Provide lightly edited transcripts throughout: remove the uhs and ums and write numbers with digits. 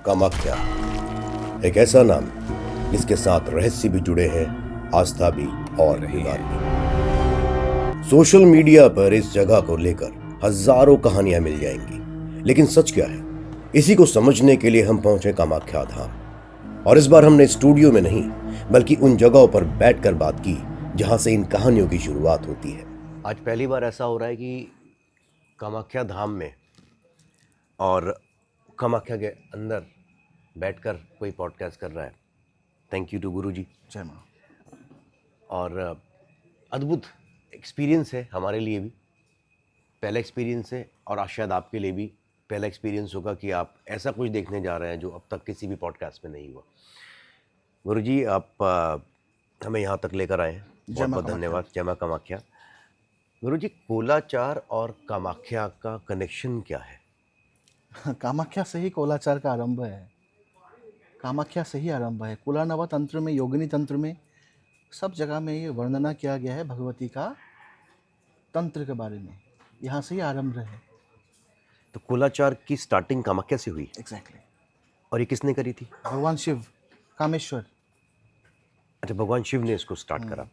कामाख्या, एक ऐसा नाम जिसके साथ रहस्य भी जुड़े हैं, आस्था भी और विवाद भी। सोशल मीडिया पर इस जगह को लेकर हजारों कहानियां मिल जाएंगी, लेकिन सच क्या है, इसी को समझने के लिए हम पहुंचे कामाख्या धाम। और इस बार हमने स्टूडियो में नहीं बल्कि उन जगहों पर बैठकर बात की जहां से इन कहानियों की शुरुआत होती है। आज पहली बार ऐसा हो रहा है कि कामाख्या धाम में और कामाख्या के अंदर बैठकर कोई पॉडकास्ट कर रहा है। थैंक यू टू गुरु जी। जय माँ। और अद्भुत एक्सपीरियंस है हमारे लिए भी, पहला एक्सपीरियंस है, और शायद आपके लिए भी पहला एक्सपीरियंस होगा कि आप ऐसा कुछ देखने जा रहे हैं जो अब तक किसी भी पॉडकास्ट में नहीं हुआ। गुरु जी, आप हमें यहाँ तक लेकर आए हैं, बहुत बहुत धन्यवाद। जय माँ कामाख्या। गुरु जी, कोलाचार और कामाख्या का कनेक्शन क्या है? कामाख्या से ही कोलाचार का आरंभ है, कामाख्या से ही आरंभ है। कुलानवा तंत्र में, योगिनी तंत्र में, सब जगह में ये वर्णना किया गया है भगवती का तंत्र के बारे में। यहाँ से ही आरंभ है। तो कोलाचार की स्टार्टिंग कामाख्या से हुई? एग्जैक्टली। और ये किसने करी थी? भगवान शिव, कामेश्वर। अच्छा, भगवान शिव ने इसको स्टार्ट करा,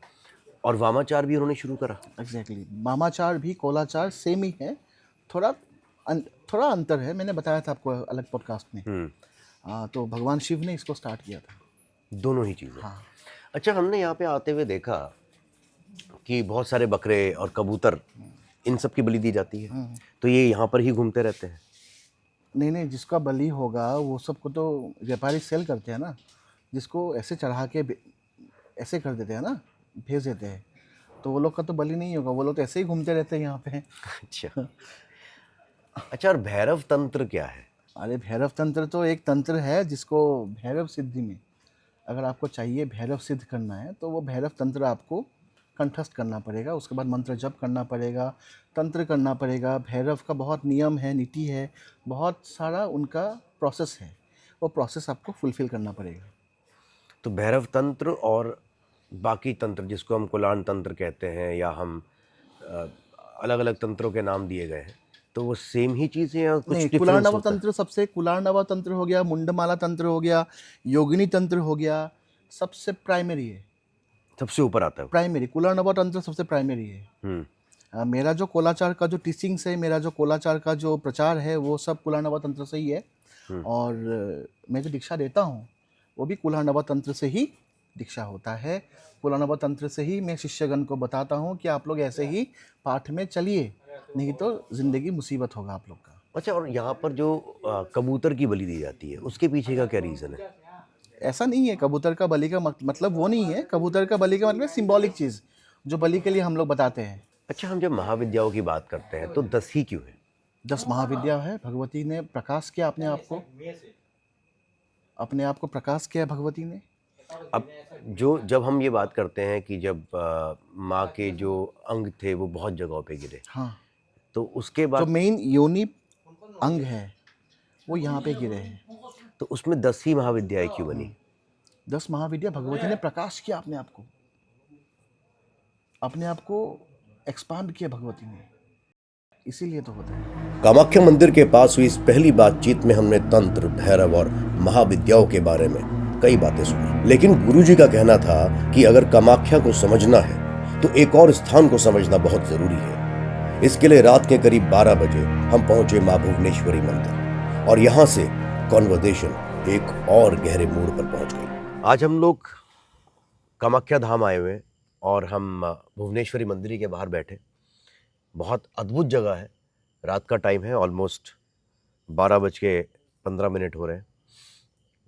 और वामाचार भी उन्होंने शुरू करा? एग्जैक्टली। वामाचार भी कोलाचार सेम ही है, थोड़ा अंतर है। मैंने बताया था आपको अलग पॉडकास्ट में। तो भगवान शिव ने इसको स्टार्ट किया था। दोनों ही चीज़ें। हाँ। अच्छा, हमने यहाँ पे आते हुए देखा कि बहुत सारे बकरे और कबूतर, इन सब की बलि दी जाती है, तो ये यहाँ पर ही घूमते रहते हैं? नहीं, जिसका बलि होगा वो सबको तो व्यापारी सेल करते हैं ना, जिसको ऐसे चढ़ा के ऐसे कर देते हैं ना, भेज देते हैं, तो वो लोग का तो बलि नहीं होगा, वो लोग तो ऐसे ही घूमते रहते हैं यहाँ पे। अच्छा, और भैरव तंत्र क्या है? अरे भैरव तंत्र तो एक तंत्र है जिसको भैरव सिद्धि में, अगर आपको चाहिए भैरव सिद्ध करना है तो वो भैरव तंत्र आपको कंठस्थ करना पड़ेगा। उसके बाद मंत्र जप करना पड़ेगा, तंत्र करना पड़ेगा। भैरव का बहुत नियम है, नीति है, बहुत सारा उनका प्रोसेस है, वो प्रोसेस आपको फुलफिल करना पड़ेगा। तो भैरव तंत्र और बाकी तंत्र, जिसको हम कुलान तंत्र कहते हैं, या हम अलग अलग तंत्रों के नाम दिए गए हैं, तो वो सेम ही चीज़ है या कुछ नहीं? डिफरेंस कुलार्णव होता है? तंत्र सबसे, कुलार्णव तंत्र हो गया, मुंडमाला तंत्र हो गया, योगिनी तंत्र हो गया, सबसे प्राइमरी है, सबसे ऊपर आता है। प्राइमरी कुलार्णव तंत्र सबसे प्राइमरी है। मेरा जो कोलाचार का जो टीचिंग्स है, मेरा जो कोलाचार का जो प्रचार है, वो सब कुलार्णव तंत्र से ही है। और मैं जो दीक्षा देता हूँ वो भी कुलार्णव तंत्र से ही दीक्षा होता है। कुलार्णव तंत्र से ही मैं शिष्यगण को बताता हूँ कि आप लोग ऐसे ही पाठ में चलिए, नहीं तो ज़िंदगी मुसीबत होगा आप लोग का। अच्छा, और यहाँ पर जो कबूतर की बलि दी जाती है, उसके पीछे का क्या रीज़न है? ऐसा नहीं है, कबूतर का बलि का मतलब वो नहीं है। कबूतर का बलि का मतलब सिंबॉलिक चीज़ जो बलि के लिए हम लोग बताते हैं। अच्छा, हम जब महाविद्याओं की बात करते हैं तो 10 ही क्यों है? 10 महाविद्या है। भगवती ने प्रकाश किया अपने आप को प्रकाश किया भगवती ने। अब जब हम ये बात करते हैं कि जब माँ के जो अंग थे वो बहुत जगहों पे गिरे, हाँ, तो उसके बाद जो मेन योनि अंग है वो यहाँ पे गिरे हैं। तो उसमें 10 ही महाविद्याएं क्यों बनी? 10 महाविद्या, भगवती ने प्रकाश किया अपने आप को एक्सपांड किया भगवती ने, इसीलिए तो होता है। कामाख्या मंदिर के पास हुई इस पहली बातचीत में हमने तंत्र, भैरव और महाविद्याओं के बारे में कई बातें सुनी, लेकिन गुरुजी का कहना था कि अगर कामाख्या को समझना है तो एक और स्थान को समझना बहुत जरूरी है। इसके लिए रात के करीब 12 बजे हम पहुंचे मां भुवनेश्वरी मंदिर, और यहां से कॉन्वर्सेशन एक और गहरे मोड़ पर पहुंच गई। आज हम लोग कामाख्या धाम आए हुए और हम भुवनेश्वरी मंदिर के बाहर बैठे। बहुत अद्भुत जगह है। रात का टाइम है, ऑलमोस्ट 12:15 हो रहे हैं।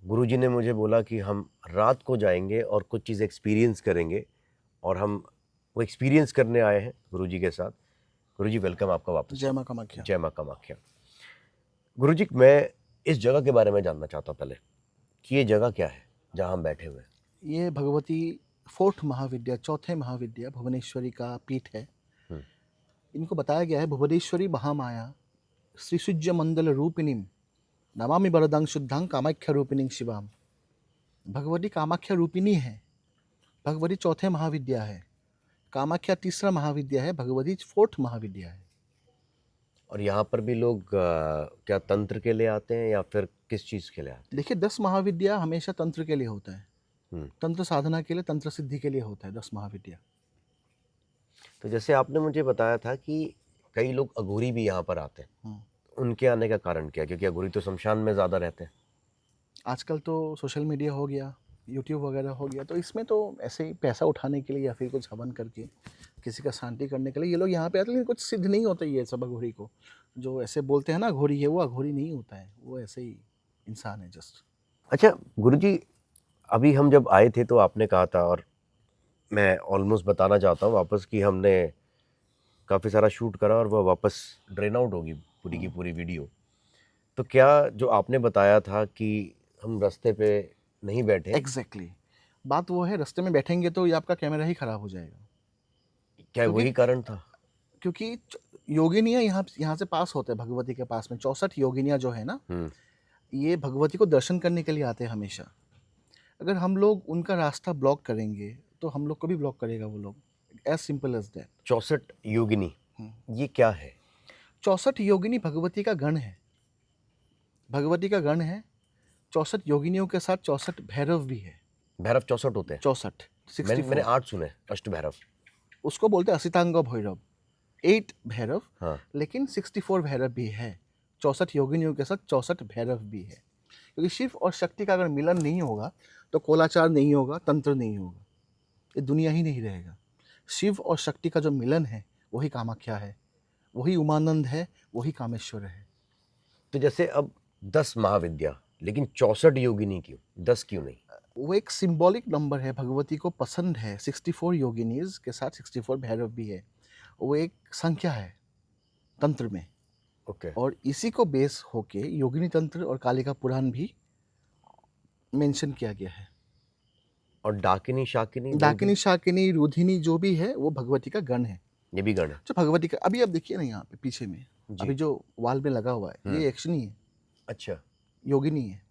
गुरुजी ने मुझे बोला कि हम रात को जाएंगे और कुछ चीज़ एक्सपीरियंस करेंगे, और हम वो एक्सपीरियंस करने आए हैं गुरुजी के साथ। गुरुजी, वेलकम आपका वापस। जय माँ कामाख्या। जय माँ कामाख्या। गुरुजी, मैं इस जगह के बारे में जानना चाहता हूँ पहले कि ये जगह क्या है जहाँ हम बैठे हुए हैं? ये भगवती 4th महाविद्या, 4थे महाविद्या भुवनेश्वरी का पीठ है। इनको बताया गया है भुवनेश्वरी महामाया श्रीसूर्य मंडल रूपिणीम नमामि वरदां शुद्धां कामाख्या रूपिणी शिवाम। भगवती कामाख्या रूपिणी है। भगवती 4थे महाविद्या है। कामाख्या 3रा महाविद्या है। भगवती 4th महाविद्या है। और यहाँ पर भी लोग क्या तंत्र के लिए आते हैं या फिर किस चीज़ के लिए आते देखिए 10 महाविद्या हमेशा तंत्र के लिए होता है, हैं? तंत्र साधना के लिए, तंत्र सिद्धि के लिए होता है 10 महाविद्या। तो जैसे आपने मुझे बताया था कि कई लोग अघोरी भी यहाँ पर आते हैं, हम्म। उनके आने का कारण क्या है? क्योंकि अघोरी तो शमशान में ज़्यादा रहते हैं। आजकल तो सोशल मीडिया हो गया, यूट्यूब वगैरह हो गया, तो इसमें तो ऐसे ही पैसा उठाने के लिए या फिर कुछ हवन करके किसी का शांति करने के लिए ये लोग यहाँ पे आते हैं, लेकिन कुछ सिद्ध नहीं होता ये सब अघोरी को। जो ऐसे बोलते हैं ना अघोरी है, वो अघोरी नहीं होता है, वो ऐसे ही इंसान है जस्ट। अच्छा गुरुजी, अभी हम जब आए थे तो आपने कहा था, और मैं ऑलमोस्ट बताना चाहता हूँ वापस, कि हमने काफ़ी सारा शूट करा और वह वापस ड्रेन आउट होगी पूरी की पूरी वीडियो। तो क्या जो आपने बताया था कि हम रास्ते पे नहीं बैठे, एग्जैक्टली बात वो है, रास्ते में बैठेंगे तो ये आपका कैमरा ही खराब हो जाएगा। क्या क्योंकि वही कारण था? क्योंकि योगिनियाँ यहाँ से पास होते हैं भगवती के पास में, 64 योगिनियाँ जो है ना, ये भगवती को दर्शन करने के लिए आते हैं हमेशा। अगर हम लोग उनका रास्ता ब्लॉक करेंगे तो हम लोग को भी ब्लॉक करेगा वो लोग, एज सिंपल एज दैट। 64 योगिनी, ये क्या है? 64 योगिनी भगवती का गण है, भगवती का गण है। 64 योगिनियों के साथ 64 भैरव भी है। भैरव 64 होते हैं? 64 मैंने 64 8 सुने, अष्ट भैरव। उसको बोलते हैं असितांग भैरव, 8 भैरव। हाँ। लेकिन 64 भैरव भी है, 64 योगिनियों के साथ 64 भैरव भी है। क्योंकि शिव और शक्ति का अगर मिलन नहीं होगा तो कोलाचार नहीं होगा, तंत्र नहीं होगा, ये दुनिया ही नहीं रहेगा। शिव और शक्ति का जो मिलन है वही कामाख्या है, वही उमानंद है, वही कामेश्वर है। तो जैसे अब 10 महाविद्या, लेकिन 64 योगिनी क्यों, 10 क्यों नहीं? वो एक सिंबॉलिक नंबर है, भगवती को पसंद है। 64 योगिनीज के साथ 64 भैरव भी है, वो एक संख्या है तंत्र में। ओके। और इसी को बेस होके योगिनी तंत्र और कालिका पुराण भी मेंशन किया गया है। और डाकिनी शाकिनी, डाकिनी शाकिनी रुधिनी जो भी है वो भगवती का गण है। ये भी गण है? जो भगवती का, अभी आप देखिए ना यहाँ पे पीछे में, जी। अभी जो वाल में लगा हुआ है ये यक्षिणी है, अच्छा योगिनी है,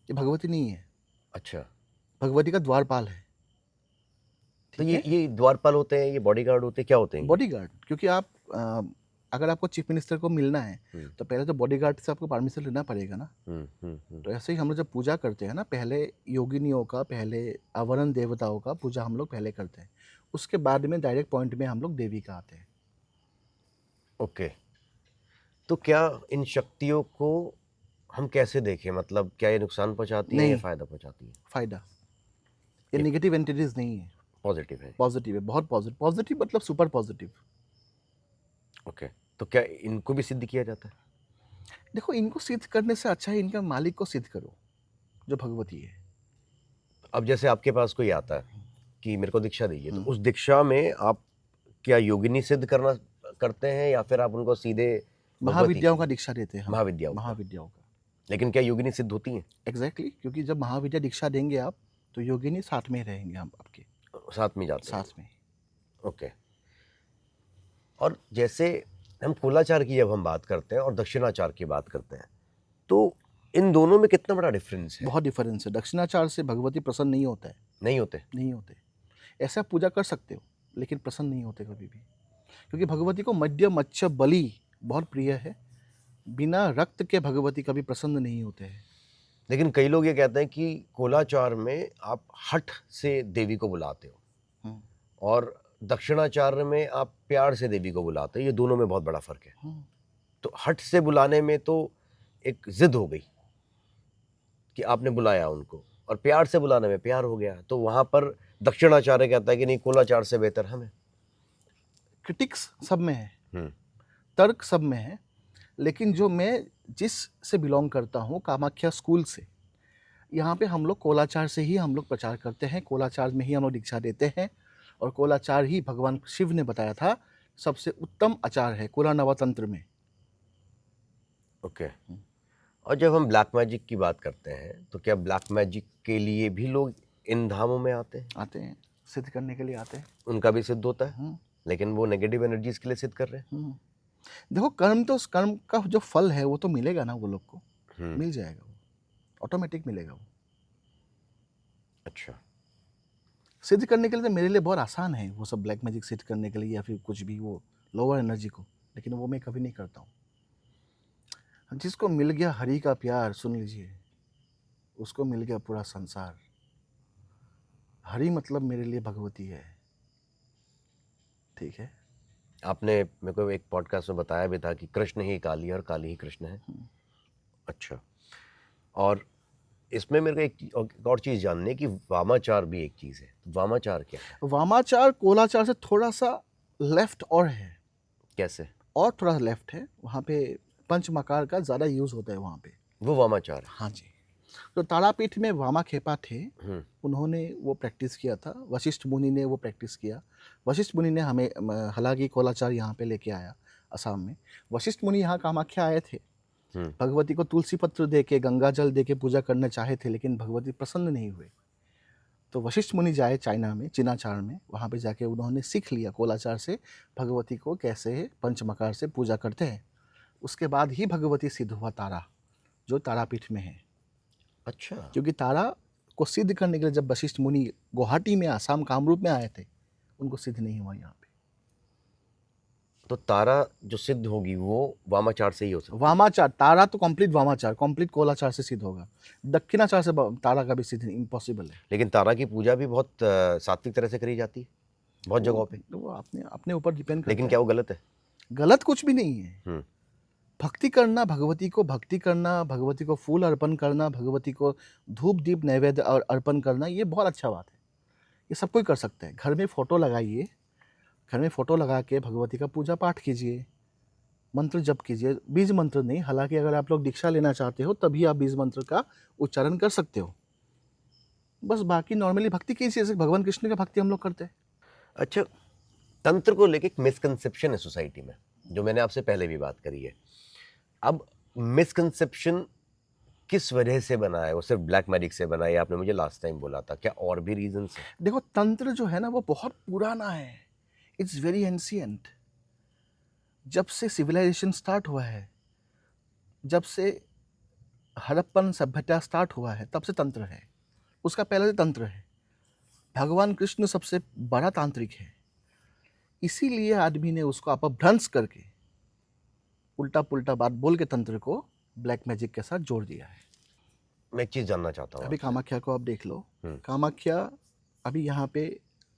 ये भगवती नहीं है। अच्छा। भगवती का द्वारपाल है। तो ठीक है, ये द्वारपाल होते हैं, ये बॉडीगार्ड होते हैं, क्या होते हैं? बॉडीगार्ड। क्योंकि आप अगर आपको चीफ मिनिस्टर को मिलना है तो पहले तो बॉडीगार्ड से आपको परमिशन लेना पड़ेगा ना। तो ऐसे ही हम लोग जब पूजा करते हैं ना, पहले योगिनियों का, पहले अवरण देवताओं का पूजा हम लोग पहले करते हैं, उसके बाद में डायरेक्ट पॉइंट में हम लोग देवी का आते हैं। ओके। तो क्या इन शक्तियों को हम कैसे देखें? मतलब क्या ये नुकसान पहुंचाती है या नहीं। फायदा पहुंचाती है? फायदा। ये नेगेटिव एंटिटीज नहीं है, पॉजिटिव है? पॉजिटिव है, बहुत पॉजिटिव। पॉजिटिव मतलब सुपर पॉजिटिव। ओके। तो क्या इनको भी सिद्ध किया जाता है? देखो, इनको सिद्ध करने से अच्छा है इनका मालिक को सिद्ध करो, जो भगवती है। अब जैसे आपके पास कोई आता है कि मेरे को दीक्षा दीजिए, तो उस दीक्षा में आप क्या योगिनी सिद्ध करते हैं या फिर आप उनको सीधे महाविद्याओं का दीक्षा देते हैं हम। महाविद्याओं का। लेकिन क्या योगिनी सिद्ध होती हैं? एग्जैक्टली, क्योंकि जब महाविद्या दीक्षा देंगे आप तो योगिनी साथ में रहेंगे हम आपके साथ में जाते हैं? साथ में। ओके। और जैसे हम कुलाचार की जब हम बात करते हैं और दक्षिणाचार की बात करते हैं, तो इन दोनों में कितना बड़ा डिफरेंस है? बहुत डिफरेंस है। दक्षिणाचार से भगवती प्रसन्न नहीं होता है। नहीं होते? नहीं होते। ऐसा आप पूजा कर सकते हो लेकिन प्रसन्न नहीं होते कभी भी, क्योंकि भगवती को मद्य मच्छ बलि बहुत प्रिय है। बिना रक्त के भगवती कभी प्रसन्न नहीं होते हैं। लेकिन कई लोग ये कहते हैं कि कोलाचार में आप हठ से देवी को बुलाते हो और दक्षिणाचार में आप प्यार से देवी को बुलाते हो, ये दोनों में बहुत बड़ा फर्क है। तो हठ से बुलाने में तो एक जिद हो गई कि आपने बुलाया उनको, और प्यार से बुलाने में प्यार हो गया, तो वहां पर दक्षिणाचार्य कहता है कि नहीं, कोलाचार से बेहतर हम है। क्रिटिक्स सब में है, तर्क सब में है, लेकिन जो मैं जिस से बिलोंग करता हूँ, कामाख्या स्कूल से, यहाँ पे हम लोग कोलाचार से ही हम लोग प्रचार करते हैं, कोलाचार में ही हम लोग दीक्षा देते हैं, और कोलाचार ही भगवान शिव ने बताया था सबसे उत्तम आचार है कोला नवतंत्र में। ओके। और जब हम ब्लैक मैजिक की बात करते हैं तो क्या ब्लैक मैजिक के लिए भी लोग इन धामों में आते हैं? सिद्ध करने के लिए आते हैं। उनका भी सिद्ध होता है, लेकिन वो नेगेटिव एनर्जीज के लिए सिद्ध कर रहे हैं। देखो, कर्म का जो फल है वो तो मिलेगा ना, वो लोग को मिल जाएगा, वो ऑटोमेटिक मिलेगा वो। अच्छा। सिद्ध करने के लिए तो मेरे लिए बहुत आसान है वो सब, ब्लैक मैजिक सिद्ध करने के लिए या फिर कुछ भी, वो लोअर एनर्जी को, लेकिन वो मैं कभी नहीं करता हूँ। जिसको मिल गया हरि का प्यार, सुन लीजिए, उसको मिल गया पूरा संसार। हरि मतलब मेरे लिए भगवती है, ठीक है। आपने मेरे को एक पॉडकास्ट में बताया भी था कि कृष्ण ही काली है और काली ही कृष्ण है। अच्छा, और इसमें मेरे को एक और चीज़ जाननी है कि वामाचार भी एक चीज़ है। वामाचार क्या है? वामाचार कोलाचार से थोड़ा सा लेफ्ट और है, कैसे? और थोड़ा लेफ्ट है। वहाँ पे पंचमकार का ज़्यादा यूज़ होता है वहाँ पे। वो वामाचार है। हाँ जी। तो तारापीठ में वामा खेपा थे, हम्म, उन्होंने वो प्रैक्टिस किया था। वशिष्ठ मुनि ने वो प्रैक्टिस किया। वशिष्ठ मुनि ने हमें हालांकि कोलाचार यहाँ पे लेके आया असम में। वशिष्ठ मुनि यहाँ कामाख्या आए थे, भगवती को तुलसी पत्र दे के, गंगा जल दे के पूजा करना चाहे थे, लेकिन भगवती प्रसन्न नहीं हुए। तो वशिष्ठ मुनि जाए चाइना में, चीनाचार में, वहाँ पे जाके उन्होंने सीख लिया कोलाचार से भगवती को कैसे पंचमकार से पूजा करते हैं। उसके बाद ही भगवती सिद्ध हुआ तारा, जो तारापीठ में है। अच्छा, क्योंकि तारा को सिद्ध करने के लिए जब वशिष्ठ मुनि गुवाहाटी में, आसाम कामरूप में आए थे, उनको सिद्ध नहीं हुआ यहाँ पे। तो तारा जो सिद्ध होगी वो वामाचार से ही हो सकती है। वामाचार, तारा तो कंप्लीट वामाचार, कंप्लीट कोलाचार से सिद्ध होगा। दक्षिणाचार से तारा का भी सिद्ध इम्पॉसिबल है। लेकिन तारा की पूजा भी बहुत सात्विक तरह से करी जाती है बहुत जगहों पे। वो अपने अपने ऊपर डिपेंड करता लेकिन है। क्या वो गलत है? गलत कुछ भी नहीं है। भक्ति करना, भगवती को भक्ति करना, भगवती को फूल अर्पण करना, भगवती को धूप दीप नैवेद्य और अर्पण करना, ये बहुत अच्छा बात है। ये सब कोई कर सकते हैं। घर में फ़ोटो लगाइए, घर में फ़ोटो लगा के भगवती का पूजा पाठ कीजिए, मंत्र जप कीजिए। बीज मंत्र नहीं, हालांकि अगर आप लोग दीक्षा लेना चाहते हो तभी आप बीज मंत्र का उच्चारण कर सकते हो। बस बाकी नॉर्मली भक्ति कीजिए, जैसे भगवान कृष्ण का भक्ति हम लोग करते हैं। अच्छा, तंत्र को लेके एक मिसकंसेप्शन है सोसाइटी में, जो मैंने आपसे पहले भी बात करी है। अब मिसकंसेप्शन किस वजह से बना है? वो सिर्फ ब्लैक मैजिक से बना है, आपने मुझे लास्ट टाइम बोला था, क्या और भी रीजंस हैं? देखो, तंत्र जो है ना वो बहुत पुराना है, इट्स वेरी एंशियंट। जब से सिविलाइजेशन स्टार्ट हुआ है, जब से हड़प्पन सभ्यता स्टार्ट हुआ है, तब से तंत्र है। उसका पहले से तंत्र है। भगवान कृष्ण सबसे बड़ा तांत्रिक है, इसीलिए आदमी ने उसको अपभ्रंश करके उल्टा पुल्टा बात बोल के तंत्र को ब्लैक मैजिक के साथ जोड़ दिया है। मैं एक चीज जानना चाहता हूँ अभी आपसे। कामाख्या को आप देख लो। कामाख्या अभी यहाँ पे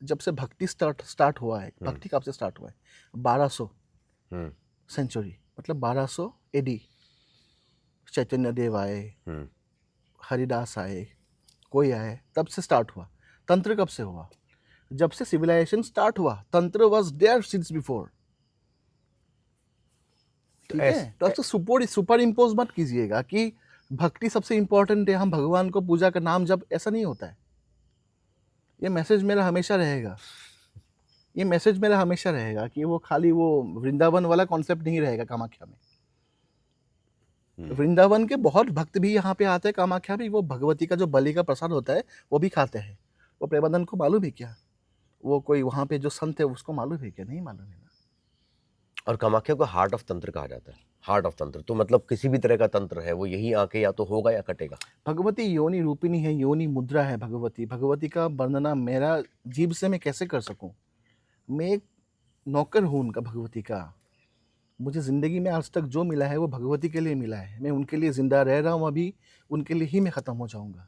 जब से भक्ति स्टार्ट हुआ है, भक्ति कब से स्टार्ट हुआ है? 1200 सेंचुरी, मतलब 1200 एडी। चैतन्य देव आए, हरिदास आए, कोई आए, तब से स्टार्ट हुआ। तंत्र कब से हुआ? जब से सिविलाइजेशन स्टार्ट हुआ। तंत्र वाज देयर सिंस बिफोर। ठीक है, तो आपसे सुपर इम्पोज मत कीजिएगा कि भक्ति सबसे इंपॉर्टेंट है, हम भगवान को पूजा का नाम जब, ऐसा नहीं होता है। ये मैसेज मेरा हमेशा रहेगा, ये मैसेज मेरा हमेशा रहेगा कि वो खाली वो वृंदावन वाला कॉन्सेप्ट नहीं रहेगा कामाख्या में। वृंदावन के बहुत भक्त भी यहाँ पे आते हैं, कामाख्या भी वो भगवती का जो बलि का प्रसाद होता है वो भी खाते हैं। वो प्रबंधन को मालूम है क्या? वो कोई वहाँ पे जो संत है उसको मालूम है क्या? नहीं मालूम है ना। और कामाख्या को हार्ट ऑफ तंत्र कहा जाता है। हार्ट ऑफ तंत्र तो मतलब किसी भी तरह का तंत्र है, वो यही आके या तो होगा या कटेगा। भगवती योनि रूपिणी है, योनि मुद्रा है भगवती। भगवती का वर्णना मेरा जीभ से मैं कैसे कर सकूं? मैं एक नौकर हूँ उनका, भगवती का। मुझे ज़िंदगी में आज तक जो मिला है वो भगवती के लिए मिला है। मैं उनके लिए ज़िंदा रह रहा हूँ, अभी उनके लिए ही मैं ख़त्म हो जाऊँगा,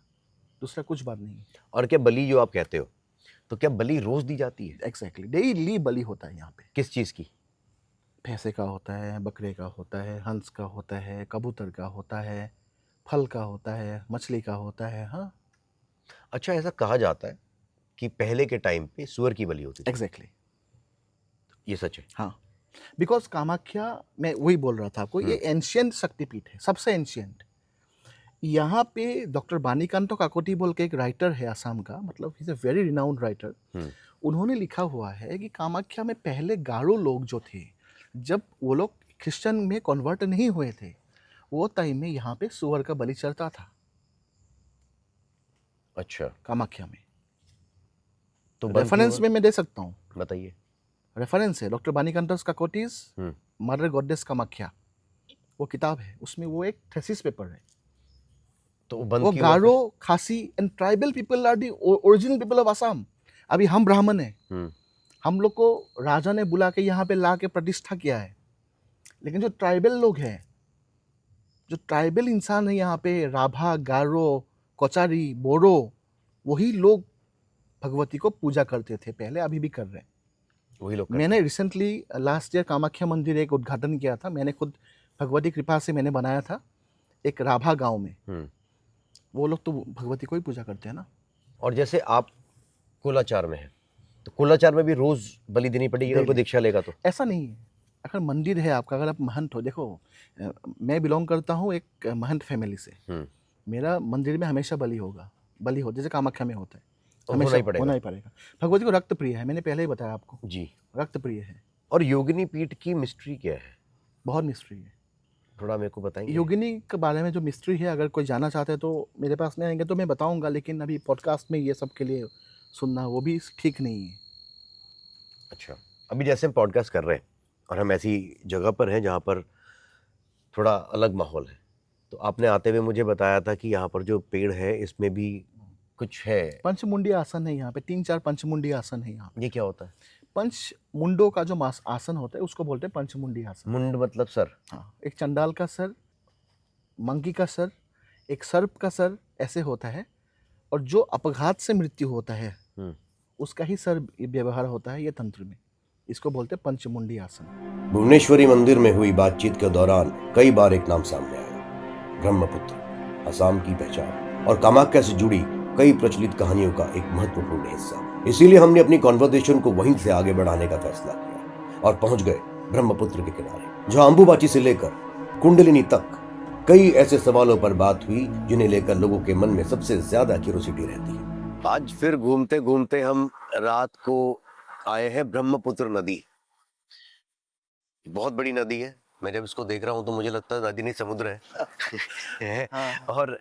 दूसरा कुछ बात नहीं। और क्या बलि जो आप कहते हो, तो क्या बलि रोज दी जाती है? एग्जैक्टली, डेली बलि होता है यहाँ पे। किस चीज़ की? भैंसे का होता है, बकरे का होता है, हंस का होता है, कबूतर का होता है, फल का होता है, मछली का होता है। हाँ, अच्छा, ऐसा कहा जाता है कि पहले के टाइम पे सुअर की बलि होती थी। एग्जैक्टली, ये सच है? हाँ। बिकॉज कामाख्या, मैं वही बोल रहा था आपको, ये एंशियंट शक्तिपीठ है, सबसे एंशियंट। यहाँ पे डॉक्टर बानीकांतो काकोटी बोल के एक राइटर है आसाम का, मतलब he is a very renowned writer. उन्होंने लिखा हुआ है कि कामाख्या में पहले गारो लोग जो थे, जब वो लोग क्रिश्चियन में कन्वर्ट नहीं हुए थे, वो टाइम में यहाँ पे सुअर का बलि चढ़ता था। अच्छा, कामाख्या में तो रेफरेंस में मैं दे सकता हूँ, बताइए। रेफरेंस है डॉक्टर बानीकांतोस काकोटीज मदर गॉडेस कामाख्या, वो किताब है, उसमें वो एक थीसिस पेपर है। तो बंद वो क्यों हुआ Garo, Khasi and tribal people are the original people of Assam. अभी हम ब्राह्मण हैं, हम लोग को राजा ने बुला के यहाँ पे ला के प्रतिष्ठा किया है, लेकिन जो ट्राइबल लोग हैं जो ट्राइबल इंसान है यहाँ पे, राभा, गारो, कोचारी, बोरो, वही लोग भगवती को पूजा करते थे पहले, अभी भी कर रहे हैं। वही लोग करते मैंने रिसेंटली लास्ट ईयर कामाख्या मंदिर एक उद्घाटन किया था, मैंने खुद भगवती कृपा से मैंने बनाया था एक राभा गांव में। वो लोग तो भगवती को ही पूजा करते हैं ना। और जैसे आप कुलाचार में हैं, तो कुलाचार में भी रोज बलि देनी पड़ेगी अगर कोई दीक्षा लेगा तो? ऐसा नहीं है, अगर मंदिर है आपका, अगर आप महंत हो, देखो मैं बिलोंग करता हूँ एक महंत फैमिली से, मेरा मंदिर में हमेशा बलि होगा, बलि हो जैसे कामाख्या में होता है, हमेशा होना ही पड़ेगा। भगवती को रक्त प्रिय है, मैंने पहले ही बताया आपको जी, रक्त प्रिय है। और योगिनी पीठ की मिस्ट्री क्या है? बहुत मिस्ट्री है, थोड़ा मेरे को बताएंगे? योगिनी के बारे में जो मिस्ट्री है, अगर कोई जानना चाहता है तो मेरे पास नहीं आएंगे तो मैं बताऊंगा, लेकिन अभी पॉडकास्ट में ये सब के लिए सुनना वो भी ठीक नहीं है। अच्छा, अभी जैसे हम पॉडकास्ट कर रहे हैं और हम ऐसी जगह पर हैं जहाँ पर थोड़ा अलग माहौल है, तो आपने आते हुए मुझे बताया था कि यहाँ पर जो पेड़ है इसमें भी कुछ है। पंचमुंडी आसन है यहाँ पे, 3-4 पंचमुंडी आसन है यहाँ पे। ये क्या होता है? पंच मुंडों का जो आसन होता है उसको बोलते हैं पंचमुंडी आसन। मुंड मतलब सर? हाँ, एक चंडाल का सर, मंकी का सर, एक सर्प का सर, ऐसे होता है। और जो अपघात से मृत्यु होता है उसका ही सर व्यवहार होता है ये तंत्र में, इसको बोलते हैं पंचमुंडी आसन। भुवनेश्वरी मंदिर में हुई बातचीत के दौरान कई बार एक नाम सामने आया, ब्रह्मपुत्र, असम की पहचान और कामाख्या से जुड़ी कई प्रचलित कहानियों का एक महत्वपूर्ण हिस्सा। इसीलिए हमने अपनी कॉन्वर्सेशन को वहीं से आगे बढ़ाने का फैसला किया और पहुंच गए ब्रह्मपुत्र के किनारे, जहां अंबुबाची से लेकर कुंडलिनी तक कई ऐसे सवालों पर बात हुई जिन्हें लेकर लोगों के मन में सबसे ज्यादा क्यूरियोसिटी रहती है। आज फिर घूमते घूमते हम रात को आए हैं ब्रह्मपुत्र नदी। बहुत बड़ी नदी है, मैं जब इसको देख रहा हूँ तो मुझे लगता है नदी नहीं समुद्र है। और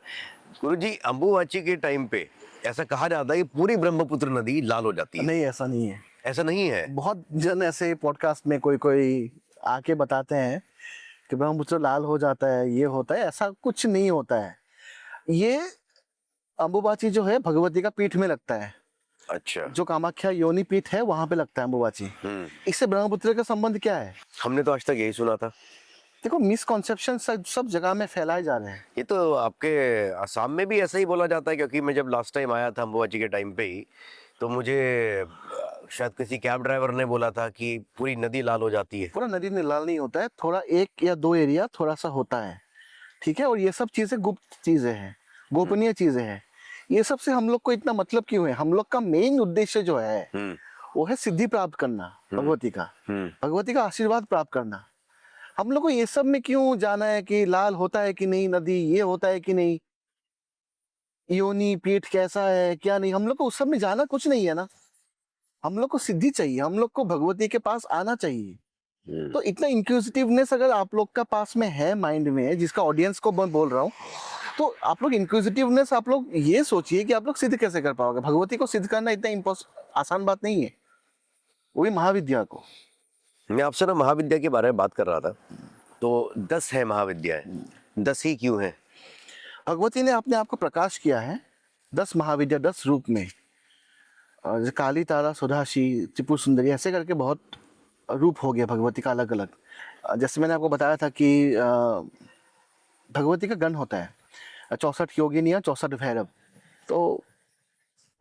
गुरुजी, अंबुबाची के टाइम पे ऐसा कहा जाता है कि पूरी ब्रह्मपुत्र नदी लाल हो जाती है। नहीं, ऐसा नहीं है। ऐसा नहीं है? बहुत जन ऐसे पॉडकास्ट में कोई आके बताते हैं कि ब्रह्मपुत्र लाल हो जाता है, ये होता है, ऐसा कुछ नहीं होता है। ये अंबुबाची जो है भगवती का पीठ में लगता है। अच्छा, जो कामाख्या योनि पीठ है वहां पे लगता है अंबुबाची। इससे ब्रह्मपुत्र का संबंध क्या है? हमने तो आज तक यही सुना था। देखो, मिसकॉन्सेप्शन सब जगह में फैलाए जा रहे हैं। ये तो आपके असम में भी ऐसा ही बोला जाता है, क्योंकि मैं जब लास्ट टाइम आया था अंबुबाची के टाइम पे ही, तो मुझे शायद किसी कैब ड्राइवर ने बोला था कि पूरी नदी लाल हो जाती है। पूरा नदी में लाल नहीं होता है, थोड़ा 1 या 2 एरिया थोड़ा सा होता है, ठीक है। और ये सब चीजें गुप्त चीजें हैं, गोपनीय चीजें हैं। ये सब से हम लोग को इतना मतलब क्यों है? हम लोग का मेन उद्देश्य जो है वो है सिद्धि प्राप्त करना, भगवती का आशीर्वाद प्राप्त करना। हम लोग को ये सब में क्यों जाना है कि लाल होता है कि नहीं नदी, ये होता है कि नहीं, योनि पीठ कैसा है क्या नहीं, हम लोग को उस सब में जाना कुछ नहीं है ना। हम लोग को सिद्धि चाहिए, हम लोग को भगवती के पास आना चाहिए। तो इतना इंक्विजिटिवनेस अगर आप लोग का पास में है, माइंड में, जिसका ऑडियंस को मैं बोल रहा हूँ, तो आप लोग इंक्विजिटिवनेस, आप लोग ये सोचिए कि आप लोग सिद्ध कैसे कर पाओगे। भगवती को सिद्ध करना इतना आसान बात नहीं है, वो भी महाविद्या को। मैं आपसे ना महाविद्या के बारे में बात कर रहा था, तो 10 है महाविद्याएं, 10 ही क्यों है? भगवती ने अपने आप को प्रकाश किया है 10 महाविद्या, 10 रूप में। काली, तारा, सुधाशी, त्रिपुर सुंदरी, ऐसे करके बहुत रूप हो गया भगवती का अलग अलग। जैसे मैंने आपको बताया था कि भगवती का गण होता है 64 योगिनियाँ, 64 भैरव। तो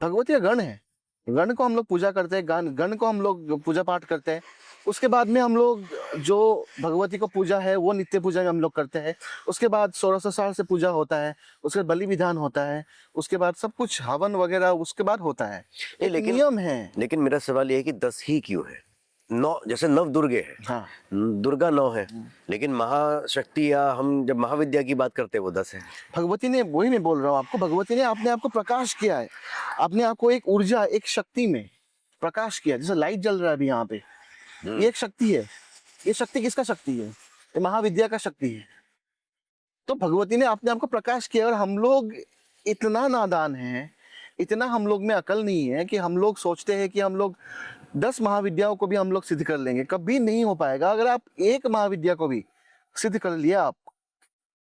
भगवती का गण है, गण को हम लोग पूजा करते हैं, गण को हम लोग पूजा पाठ करते हैं। उसके बाद में हम लोग जो भगवती को पूजा है वो नित्य पूजा में हम लोग करते हैं। उसके बाद 1600 साल से पूजा होता है, उसके बाद बलि विधान होता है, उसके बाद सब कुछ हवन वगैरह उसके बाद होता है, एक नियम है। लेकिन मेरा सवाल ये है कि 10 ही क्यों है? 9, जैसे 9 दुर्गे है। हाँ, दुर्गा 9 है, लेकिन महाशक्ति या हम जब महाविद्या की बात करते हैं वो 10 है। भगवती ने, वही मैं बोल रहा हूँ आपको, भगवती ने अपने आप को प्रकाश किया है, अपने आप को एक ऊर्जा, एक शक्ति में प्रकाश किया। जैसे लाइट जल रहा है अभी यहाँ पे, ये एक शक्ति है। ये शक्ति किसका शक्ति है? ये महाविद्या का शक्ति है। तो भगवती ने अपने आप को प्रकाश किया। और हम लोग इतना नादान हैं, इतना हम लोग में अकल नहीं है कि हम लोग सोचते हैं कि हम लोग 10 महाविद्याओं को भी हम लोग सिद्ध कर लेंगे। कभी नहीं हो पाएगा। अगर आप एक महाविद्या को भी सिद्ध कर लिया आप,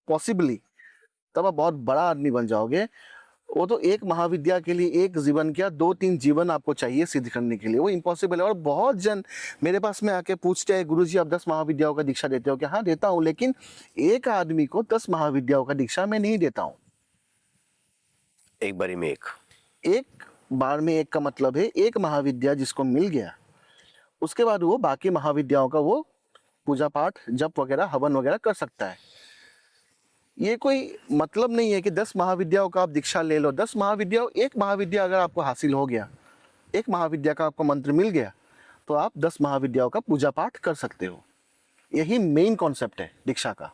पॉसिबली, तब आप बहुत बड़ा आदमी बन जाओगे। वो तो एक महाविद्या के लिए एक जीवन क्या 2-3 जीवन आपको चाहिए सिद्ध करने के लिए, वो इम्पॉसिबल है। और बहुत जन मेरे पास में आके पूछते हैं, गुरुजी आप 10 महाविद्याओं का दीक्षा देते हो क्या? हाँ देता हूँ, लेकिन एक आदमी को 10 महाविद्याओं का दीक्षा मैं नहीं देता हूँ। एक बारी में एक बार में एक का मतलब है एक महाविद्या जिसको मिल गया, उसके बाद वो बाकी महाविद्याओं का वो पूजा पाठ जप वगैरह हवन वगैरह कर सकता है। ये कोई मतलब नहीं है कि 10 महाविद्याओं का आप दीक्षा ले लो। 10 महाविद्याओं, एक महाविद्या अगर आपको हासिल हो गया, एक महाविद्या का आपको मंत्र मिल गया, तो आप 10 महाविद्याओं का पूजा पाठ कर सकते हो। यही मेन कॉन्सेप्ट है दीक्षा का।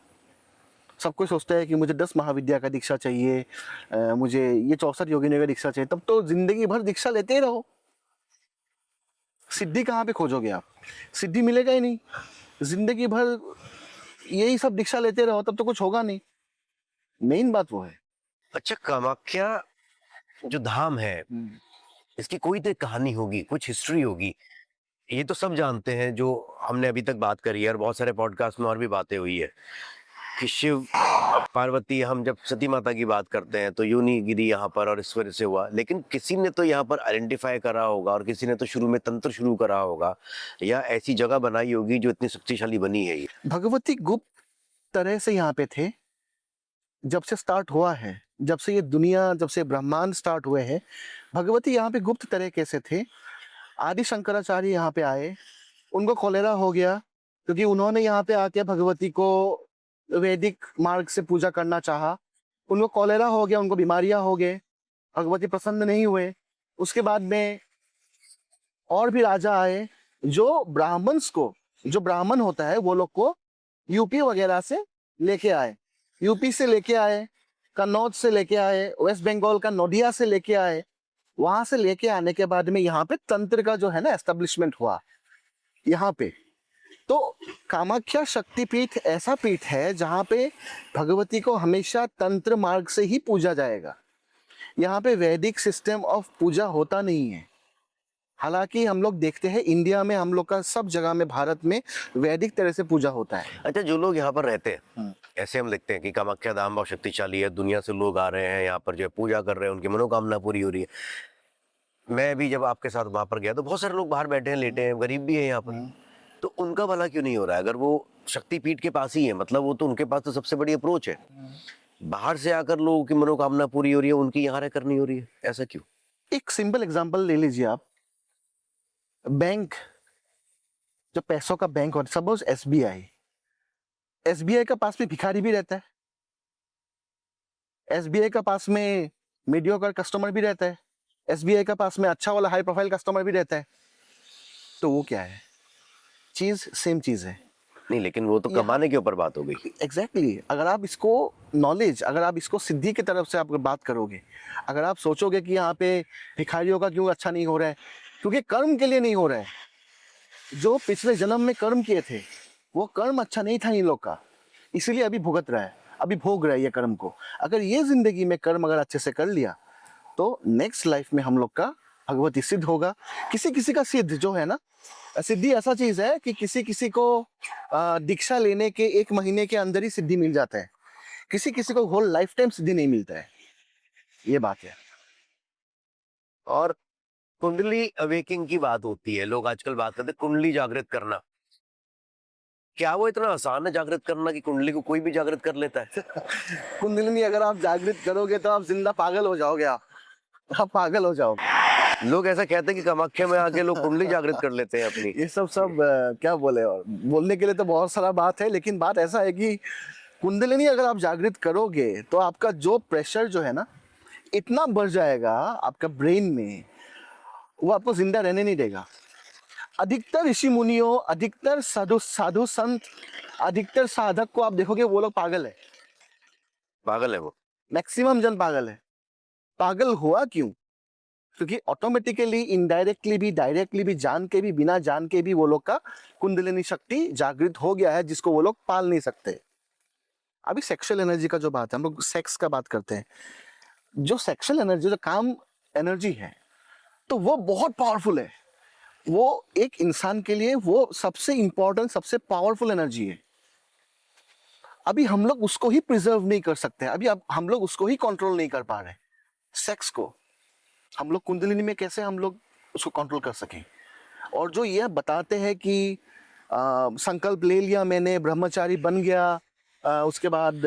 सब कोई सोचता है कि मुझे 10 महाविद्या का दीक्षा चाहिए, मुझे ये 64 योगिनी का दीक्षा चाहिए। तब तो जिंदगी भर दीक्षा लेते ही रहो, सिद्धि कहाँ पे खोजोगे आप? सिद्धि मिलेगा ही नहीं। जिंदगी भर यही सब दीक्षा लेते रहो तब तो कुछ होगा नहीं। मेन बात वो है। अच्छा, कामाख्या जो धाम है, इसकी कोई तो कहानी होगी, कुछ हिस्ट्री होगी। ये तो सब जानते हैं जो हमने अभी तक बात करी है, और बहुत सारे पॉडकास्ट में और भी बातें हुई है कि शिव पार्वती, हम जब सती माता की बात करते हैं तो यूं नहीं गिरी यहाँ पर और इस वजह से हुआ। लेकिन किसी ने तो यहाँ पर आइडेंटिफाई करा होगा, और किसी ने तो शुरू में तंत्र शुरू करा होगा, या ऐसी जगह बनाई होगी जो इतनी शक्तिशाली बनी है। ये भगवती गुप्त तरह से यहाँ पे थे। जब से स्टार्ट हुआ है, जब से ये दुनिया, जब से ब्रह्मांड स्टार्ट हुए हैं, भगवती यहाँ पे गुप्त तरह कैसे थे। आदि शंकराचार्य यहाँ पे आए, उनको कॉलेरा हो गया क्योंकि उन्होंने यहाँ पे आके भगवती को वैदिक मार्ग से पूजा करना चाहा। उनको कॉलेरा हो गया, उनको बीमारियां हो गए, भगवती प्रसन्न नहीं हुए। उसके बाद में और भी राजा आए जो ब्राह्मण्स को, जो ब्राह्मण होता है वो लोग को यूपी वगैरह से लेके आए, यूपी से लेके आए, कन्नौज से लेके आए, वेस्ट बंगाल का नोडिया से लेके आए। वहां से लेके आने के बाद में यहाँ पे तंत्र का जो है ना एस्टेब्लिशमेंट हुआ यहाँ पे। तो कामाख्या शक्तिपीठ ऐसा पीठ है जहाँ पे भगवती को हमेशा तंत्र मार्ग से ही पूजा जाएगा। यहाँ पे वैदिक सिस्टम ऑफ पूजा होता नहीं है। हालांकि हम लोग देखते हैं इंडिया में, हम लोग का सब जगह में, भारत में वैदिक तरह से पूजा होता है। अच्छा, जो लोग यहाँ पर रहते हैं, ऐसे हम देखते हैं कि कामाख्या धाम बहुत शक्तिशाली है, दुनिया से लोग आ रहे हैं यहाँ पर, जो है पूजा कर रहे हैं, उनकी मनोकामना पूरी हो रही है। मैं भी जब आपके साथ वहां पर गया तो बहुत सारे लोग बाहर बैठे हैं, लेटे हैं, गरीब भी है यहाँ पर, तो उनका भला क्यों नहीं हो रहा है? अगर वो शक्तिपीठ के पास ही है, मतलब वो तो उनके पास तो सबसे बड़ी अप्रोच है। बाहर से आकर लोगों की मनोकामना पूरी हो रही है, उनकी यहाँ रहकर नहीं हो रही है, ऐसा क्यों? एक सिंपल एग्जांपल ले लीजिए आप। बैंक, जो पैसों का बैंक होता है, सपोज एसबीआई, एसबीआई का पास में भिखारी भी रहता है, एसबीआई का पास में मीडियोकर कस्टमर भी रहता है, एसबीआई का पास में अच्छा वाला हाई प्रोफाइल कस्टमर भी रहता है। तो वो क्या है? चीज सेम चीज है। नहीं, लेकिन वो तो कमाने के ऊपर बात हो गई। एग्जैक्टली अगर आप इसको नॉलेज, अगर आप इसको सिद्धि की तरफ से आप बात करोगे, अगर आप सोचोगे कि यहाँ पे भिखारियों का क्यों अच्छा नहीं हो रहा है, क्योंकि कर्म के लिए नहीं हो रहा है। जो पिछले जन्म में कर्म किए थे वो कर्म अच्छा नहीं था इन लोग का, इसीलिए अभी भुगत रहा है, अभी भोग रहा है ये कर्म को। अगर ये जिंदगी में कर्म अगर अच्छे से कर लिया तो नेक्स्ट लाइफ में हम लोग का भगवती सिद्ध होगा। किसी किसी का सिद्ध जो है ना, सिद्धि ऐसा चीज है कि किसी किसी को दीक्षा लेने के 1 महीने के अंदर ही सिद्धि मिल जाता है, किसी किसी को होल लाइफ टाइम सिद्धि नहीं मिलता है। ये बात है। और कुंडली अवेकिंग की बात होती है, लोग आजकल बात करते हैं कुंडली जागृत करना। क्या वो इतना आसान है जागृत करना कि कुंडली को कोई भी जागृत कर लेता है? कुंडलिनी अगर आप जागृत करोगे तो आप जिंदा पागल हो जाओगे, आप पागल हो जाओगे। लोग ऐसा कहते हैं कि कामाख्या में आके लोग कुंडली जागृत कर लेते हैं अपनी। ये सब क्या बोले, और बोलने के लिए तो बहुत सारा बात है, लेकिन बात ऐसा है कि कुंडलिनी अगर आप जागृत करोगे तो आपका जो प्रेशर जो है ना इतना बढ़ जाएगा आपका ब्रेन में, वो आपको जिंदा रहने नहीं देगा। अधिकतर ऋषि मुनियों, अधिकतर साधु संत, अधिकतर साधक को आप देखोगे वो लोग पागल है। पागल है वो, मैक्सिमम जन पागल है। पागल हुआ क्यों? क्योंकि ऑटोमेटिकली, इनडायरेक्टली भी, डायरेक्टली भी, जान के भी, बिना जान के भी वो लोग का कुंडलिनी शक्ति जागृत हो गया है, जिसको वो लोग पाल नहीं सकते। अभी सेक्सुअल एनर्जी का जो बात है, हम लोग सेक्स का बात करते हैं, जो सेक्सुअल एनर्जी, जो काम एनर्जी है, तो वो बहुत पावरफुल है। वो एक इंसान के लिए वो सबसे इंपॉर्टेंट, सबसे पावरफुल एनर्जी है। अभी हम लोग उसको ही प्रिजर्व नहीं कर सकते, अभी अब हम लोग उसको ही कंट्रोल नहीं कर पा रहे। सेक्स को हम लोग कुंडलिनी में कैसे हम लोग उसको कंट्रोल कर सकें। और जो ये बताते हैं कि संकल्प ले लिया मैंने, ब्रह्मचारी बन गया, उसके बाद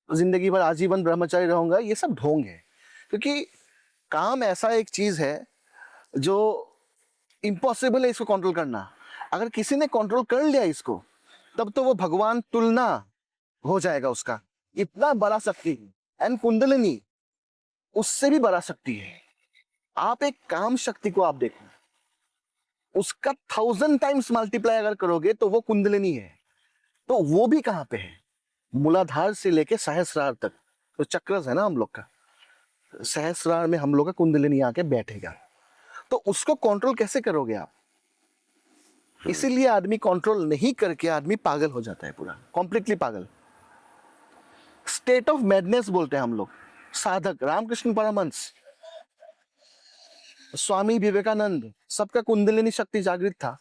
जिंदगी भर आजीवन ब्रह्मचारी रहूंगा, ये सब ढोंग है। क्योंकि काम ऐसा एक चीज है जो इम्पॉसिबल है इसको कंट्रोल करना। अगर किसी ने कंट्रोल कर लिया इसको, तब तो वो भगवान तुलना हो जाएगा उसका, इतना बड़ा शक्ति है। एंड कुंडलिनी उससे भी बड़ा शक्ति है। आप एक काम शक्ति को आप देखो, उसका 1000 टाइम्स मल्टीप्लाई अगर करोगे तो वो कुंडलिनी है। तो वो भी कहाँ पे है? मूलाधार से लेके सहस्रार तक, तो चक्रस है ना हम लोग का, सहस्रार में हम लोग का कुंडलिनी आके बैठेगा। तो उसको कंट्रोल कैसे करोगे आप? इसीलिए आदमी कंट्रोल नहीं करके आदमी पागल हो जाता है, पूरा कॉम्प्लीटली पागल। स्टेट ऑफ मैडनेस बोलते हैं हम लोग। साधक रामकृष्ण परमहंस, स्वामी विवेकानंद, सबका कुंडलिनी शक्ति जागृत था।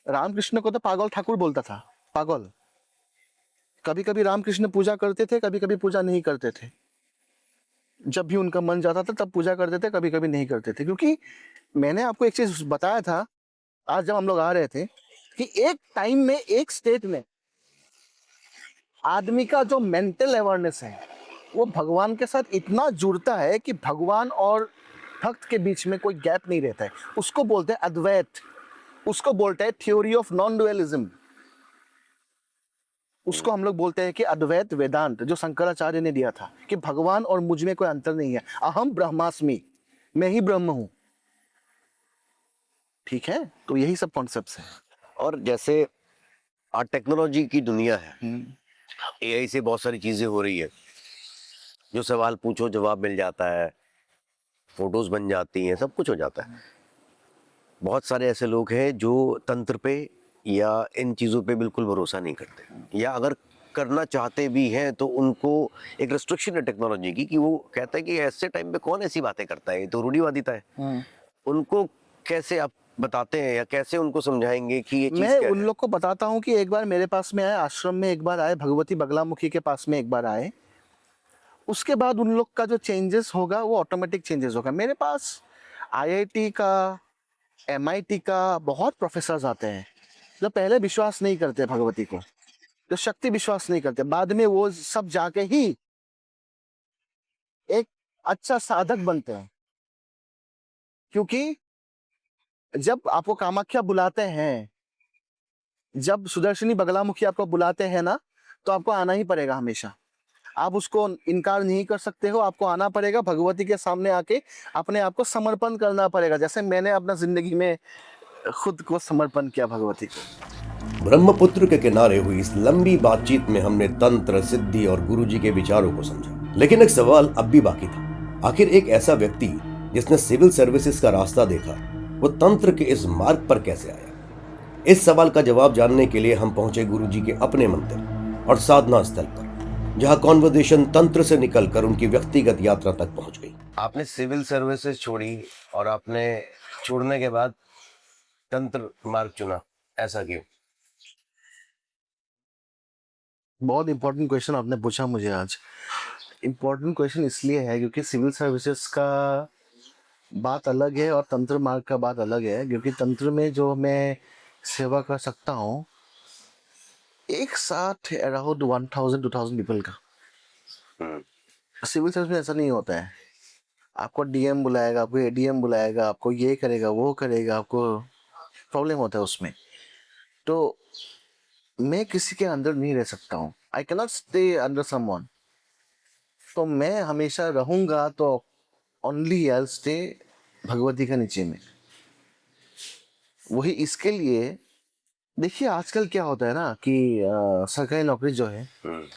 रामकृष्ण को तो पागल ठाकुर बोलता था, पागल। कभी कभी रामकृष्ण पूजा करते थे, कभी कभी पूजा नहीं करते थे। जब भी उनका मन जाता था तब पूजा करते थे, कभी कभी नहीं करते थे। क्योंकि मैंने आपको एक चीज बताया था आज जब हम लोग आ रहे थे, कि एक टाइम में, एक स्टेट में आदमी का जो मेंटल अवेयरनेस है वो भगवान के साथ इतना जुड़ता है कि भगवान और भक्त के बीच में कोई गैप नहीं रहता है। उसको बोलते हैं अद्वैत, उसको बोलते हैं थ्योरी ऑफ नॉन डुअलिज्म, उसको हम लोग बोलते हैं कि अद्वैत वेदांत, जो शंकराचार्य ने दिया था कि भगवान और मुझ में कोई अंतर नहीं है, अहम ब्रह्मास्मि, मैं ही ब्रह्म हूं। ठीक है, तो यही सब कॉन्सेप्ट्स हैं। और जैसे आज टेक्नोलॉजी की दुनिया है, एआई से बहुत सारी चीजें हो रही है, जो सवाल पूछो जवाब मिल जाता है, फोटोज बन जाती हैं, सब कुछ हो जाता है। बहुत सारे ऐसे लोग हैं जो तंत्र पे या इन चीज़ों पे बिल्कुल भरोसा नहीं करते, या अगर करना चाहते भी हैं तो उनको एक रेस्ट्रिक्शन है टेक्नोलॉजी की, कि वो कहता है कि ऐसे टाइम पे कौन ऐसी बातें करता है, ये तो रूढ़िवादिता है। उनको कैसे आप बताते हैं या कैसे उनको समझाएंगे कि ये चीज़ मैं क्या उन है? लोग को बताता हूँ कि एक बार मेरे पास में आए, आश्रम में एक बार आए, भगवती बगलामुखी के पास में एक बार आए। उसके बाद उन लोग का जो चेंजेस होगा वो ऑटोमेटिक चेंजेस होगा। मेरे पास आईआईटी का, एमआईटी का बहुत प्रोफेसर्स आते हैं जो पहले विश्वास नहीं करते भगवती को, जो शक्ति विश्वास नहीं करते, बाद में वो सब जाके ही एक अच्छा साधक बनते हैं। क्योंकि जब आपको कामाख्या बुलाते हैं, जब सुदर्शनी बगलामुखी आपको बुलाते हैं ना, तो आपको आना ही पड़ेगा हमेशा। आप उसको इनकार नहीं कर सकते हो, आपको आना पड़ेगा। भगवती के सामने आके अपने आप को समर्पण करना पड़ेगा, जैसे मैंने अपना जिंदगी में खुद को समर्पण किया भगवती को। ब्रह्मपुत्र के किनारे हुई इस लंबी बातचीत में हमने तंत्र, सिद्धि और गुरुजी के विचारों को समझा। लेकिन एक सवाल अब भी बाकी था, आखिर एक ऐसा व्यक्ति जिसने सिविल सर्विसेज का रास्ता देखा, वो तंत्र के इस मार्ग पर कैसे आया? इस सवाल का जवाब जानने के लिए हम पहुंचे गुरुजी के अपने मंदिर और साधना स्थल पर, जहां कॉन्वर्सेशन तंत्र से निकलकर उनकी व्यक्तिगत यात्रा तक पहुंच गई। आपने सिविल सर्विसेज छोड़ी और आपने छोड़ने के बाद तंत्र मार्ग चुना, ऐसा क्यों? बहुत इंपॉर्टेंट क्वेश्चन आपने पूछा मुझे आज। इंपॉर्टेंट क्वेश्चन इसलिए है क्योंकि सिविल सर्विसेज का बात अलग है और तंत्र मार्ग का बात अलग है। क्योंकि तंत्र में जो मैं सेवा कर सकता हूँ एक साथ अराउंड 1000-2000 पीपल का, सिविल सर्विस में ऐसा नहीं होता है। आपको डीएम बुलाएगा, आपको एडीएम बुलाएगा, आपको ये करेगा, वो करेगा, आपको प्रॉब्लम होता है उसमें। तो मैं किसी के अंदर नहीं रह सकता हूँ, I cannot stay under someone. तो मैं हमेशा रहूंगा तो ओनली आई स्टे भगवती के नीचे में। वही इसके लिए देखिए आजकल क्या होता है ना कि सरकारी नौकरी जो है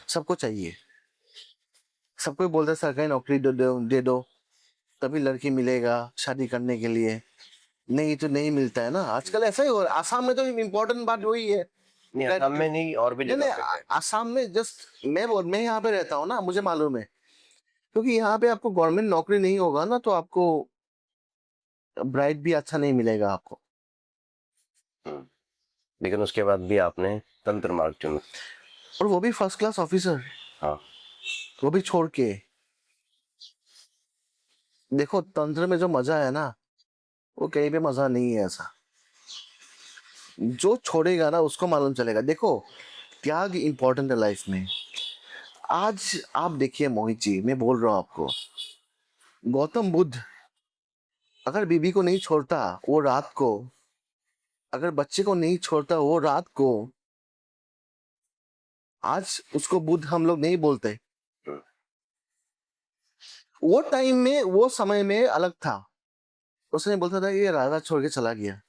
सबको चाहिए। सबको बोलता है सरकारी नौकरी दे दो तभी लड़की मिलेगा शादी करने के लिए, नहीं तो नहीं मिलता है ना। आजकल ऐसा ही हो रहा है। आसाम में तो इम्पोर्टेंट बात वही है। नहीं, असम में नहीं, और भी जगह पे है। आसाम में जस्ट मैं यहाँ पे रहता हूँ ना, मुझे मालूम है। क्योंकि यहाँ पे आपको गवर्नमेंट नौकरी नहीं होगा ना तो आपको ब्राइट भी अच्छा नहीं मिलेगा आपको। लेकिन उसके बाद भी आपने तंत्र मार्ग चुना, और वो भी फर्स्ट क्लास ऑफिसर, हाँ, वो भी छोड़ के। देखो तंत्र में जो मजा है ना, वो कहीं पे मजा नहीं है ऐसा। जो छोड़ेगा ना उसको मालूम चलेगा। देखो, त्याग इंपॉर्टेंट है लाइफ में। आज आप देखिए मोहित जी, मैं बोल रहा हूँ आपको, गौतम बुद्ध अगर बीबी को नहीं छोड़ता वो रात को, अगर बच्चे को नहीं छोड़ता वो रात को, आज उसको बुद्ध हम लोग नहीं बोलते। वो टाइम में, वो समय में अलग था। उसने बोलता था ये राजा छोड़ के चला गया,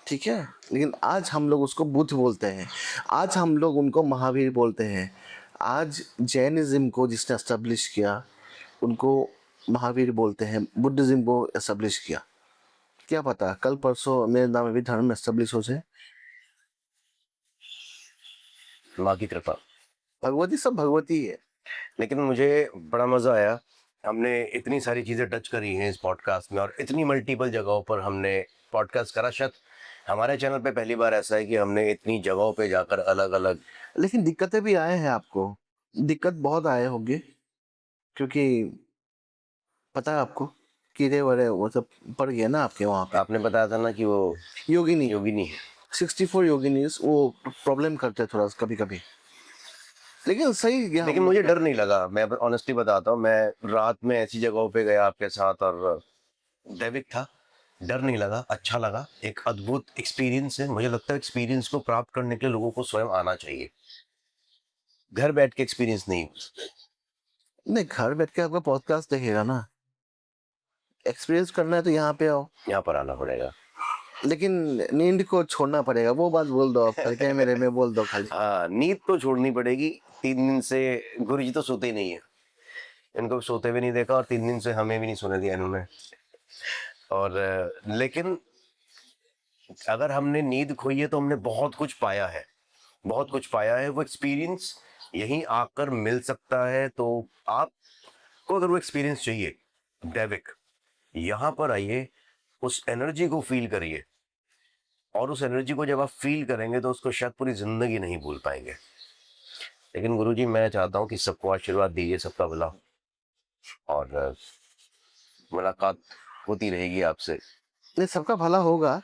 ठीक है। लेकिन आज हम लोग उसको बुद्ध बोलते हैं, आज हम लोग उनको महावीर बोलते हैं। आज जैनिज्म को जिसने एस्टेब्लिश किया उनको महावीर बोलते हैं, बुद्धिज्म को एस्टेब्लिश किया। क्या पता कल परसों मेरे नाम में भी धर्म एस्टेब्लिश हो जाए। माँ की कृपा। भगवती सब भगवती है। लेकिन मुझे बड़ा मजा आया, हमने इतनी सारी चीजें टच करी हैं इस पॉडकास्ट में, और इतनी मल्टीपल जगहों पर हमने पॉडकास्ट करा। शायद हमारे चैनल पे पहली बार ऐसा है कि हमने इतनी जगहों पे जाकर अलग अलग। लेकिन दिक्कतें भी आए हैं आपको, दिक्कत बहुत आए होंगे, क्योंकि पता है आपको कीड़े वड़े वो सब पड़ गए ना आपके वहाँ पे। आपने बताया था ना कि वो योगिनी योगिनी है। 64 योगिनीज वो प्रॉब्लम करते हैं थोड़ा कभी कभी, लेकिन सही गया। लेकिन मुझे डर नहीं लगा, मैं ऑनेस्टली बताता हूँ, मैं रात में ऐसी जगहों पे गया आपके साथ और दैविक था, डर नहीं लगा, अच्छा लगा। एक अद्भुत एक्सपीरियंस है। मुझे लगता है एक्सपीरियंस को प्राप्त करने के लिए लोगों को स्वयं आना चाहिए, घर बैठ के एक्सपीरियंस नहीं। नहीं, घर बैठ के आपका पॉडकास्ट देखेगा ना, एक्सपीरियंस करना है तो यहाँ पे आओ, यहाँ पर आना पड़ेगा। लेकिन नींद को छोड़ना पड़ेगा। वो बात बोल दो आप करके मेरे में बोल दो खाली। हाँ, नींद तो छोड़नी पड़ेगी। 3 दिन से गुरु जी तो सोते ही नहीं है, इनको सोते भी नहीं देखा, और 3 दिन से हमें भी नहीं सोने दिया इन्होंने। और लेकिन अगर हमने नींद खोई है तो हमने बहुत कुछ पाया है, बहुत कुछ पाया है। वो एक्सपीरियंस यहीं आकर मिल सकता है। तो आपको अगर वो एक्सपीरियंस चाहिए, दैविक, यहाँ पर आइए, उस एनर्जी को फील करिए, और उस एनर्जी को जब आप फील करेंगे तो उसको शायद पूरी जिंदगी नहीं भूल पाएंगे। लेकिन गुरुजी, मैं चाहता हूँ कि सबको आशीर्वाद दीजिए, सबका भला, और मुलाकात होती रहेगी आपसे। नहीं, सबका भला होगा,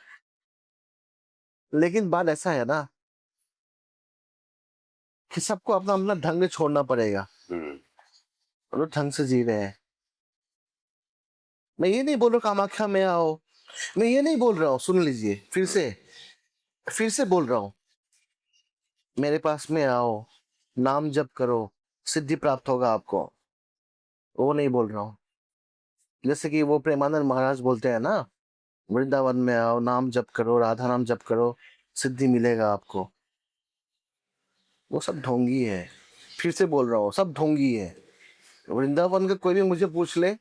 लेकिन बात ऐसा है ना कि सबको अपना अपना ढंग छोड़ना पड़ेगा, और वो ढंग से जी रहे हैं। मैं ये नहीं बोल रहा कामाख्या में आओ, मैं ये नहीं बोल रहा हूँ, सुन लीजिए, फिर से बोल रहा हूँ, मेरे पास में आओ, नाम जप करो, सिद्धि प्राप्त होगा आपको, वो नहीं बोल रहा हूँ। जैसे कि वो प्रेमानंद महाराज बोलते हैं ना, वृंदावन में आओ, नाम जप करो, राधा नाम जप करो, सिद्धि मिलेगा आपको। वो सब ढोंगी है। फिर से बोल रहा हूँ, सब ढोंगी है। वृंदावन का कोई भी मुझे पूछ ले,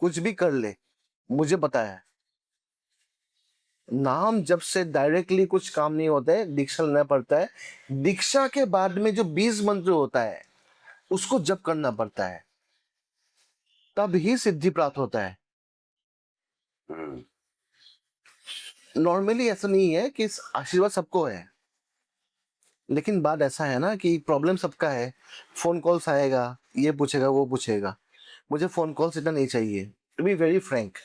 कुछ भी कर ले, मुझे पता है नाम जब से डायरेक्टली कुछ काम नहीं होता है, दीक्षा लेना पड़ता है। दीक्षा के बाद में जो 20 मंत्र होता है उसको जप करना पड़ता है, तब ही सिद्धि प्राप्त होता है। नॉर्मली ऐसा नहीं है कि आशीर्वाद सबको है, लेकिन बात ऐसा है ना कि प्रॉब्लम सबका है। फोन कॉल्स आएगा, ये पूछेगा वो पूछेगा। मुझे फोन कॉल्स इतना नहीं चाहिए, टू बी वेरी फ्रैंक।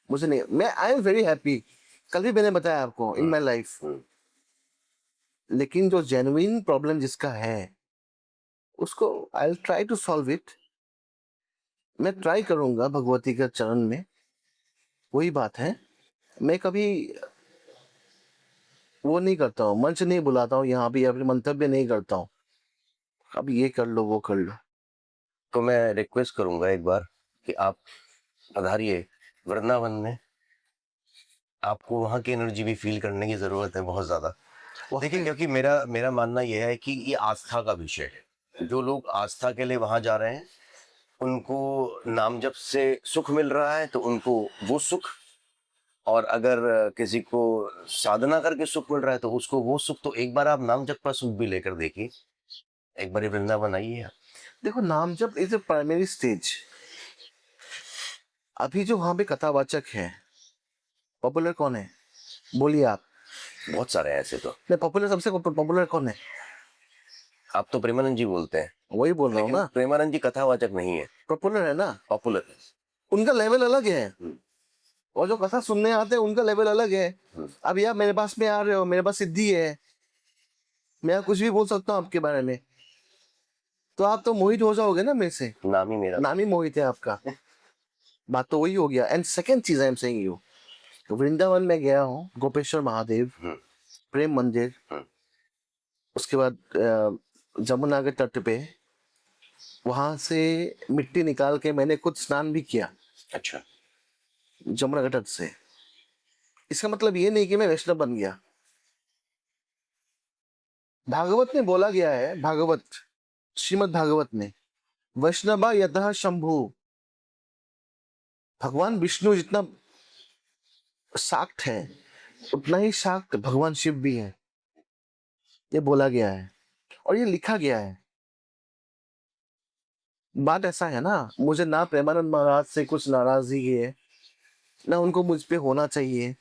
मुझे नहीं, मैं आई एम वेरी हैप्पी, कल भी मैंने बताया आपको, इन माई लाइफ। लेकिन जो जेन्युइन प्रॉब्लम जिसका है उसको I will try to solve it. मैं ट्राई करूंगा भगवती के चरण में। वही बात है, मैं कभी वो नहीं करता हूँ, मंच नहीं बुलाता हूँ यहाँ पे, या फिर मंतव्य नहीं करता हूँ अब ये कर लो वो कर लो। तो मैं रिक्वेस्ट करूंगा एक बार कि आप पधारिए वृंदावन में, आपको वहाँ की एनर्जी भी फील करने की जरूरत है बहुत ज्यादा। देखिए, क्योंकि मेरा मेरा मानना यह है कि ये आस्था का विषय है। जो लोग आस्था के लिए वहां जा रहे हैं, उनको नाम जप से सुख मिल रहा है, तो उनको वो सुख, और अगर किसी को साधना करके सुख मिल रहा है तो उसको वो सुख। तो एक बार आप नाम जप का सुख भी लेकर देखिए, एक बार वृंदावन आइए आप। देखो, नाम जप इज ए प्राइमरी स्टेज। अभी जो वहां पे कथावाचक है, पॉपुलर कौन है बोलिए आप? बहुत सारे हैं ऐसे तो। नहीं, पॉपुलर सबसे पॉपुलर कौन है? आप तो प्रेमानंद जी बोलते हैं, वही बोल रहा हूँ लेकिन ना, प्रेमानंद जी कथावाचक नहीं है, पॉपुलर है ना, पॉपुलर है। उनका लेवल अलग है, और जो कथा सुनने आते हैं उनका लेवल अलग है। अब यार मेरे पास में आ रहे हो, मेरे पास सिद्धि है, मैं कुछ भी बोल सकता हूँ आपके बारे में, तो आप तो मोहित हो जाओगे ना मेरे से, नाम ही मेरा। नाम ही मोहित है आपका। बात तो वही हो गया। एंड सेकंड चीज I am saying you, Vrindavan में गया हूँ, गोपेश्वर महादेव, प्रेम मंदिर, उसके बाद जमुना के तट पे वहां से मिट्टी निकाल के मैंने खुद स्नान भी किया अच्छा, जमुना के तट से। इसका मतलब ये नहीं कि मैं वैष्णव बन गया। भागवत में बोला गया है, भागवत, श्रीमद् भागवत में, वैष्णवा यतः शंभु, भगवान विष्णु जितना शाक्त है उतना ही शाक्त भगवान शिव भी है, ये बोला गया है और ये लिखा गया है। बात ऐसा है ना, मुझे ना प्रेमानंद महाराज से कुछ नाराजगी है, ना उनको मुझ पे होना चाहिए,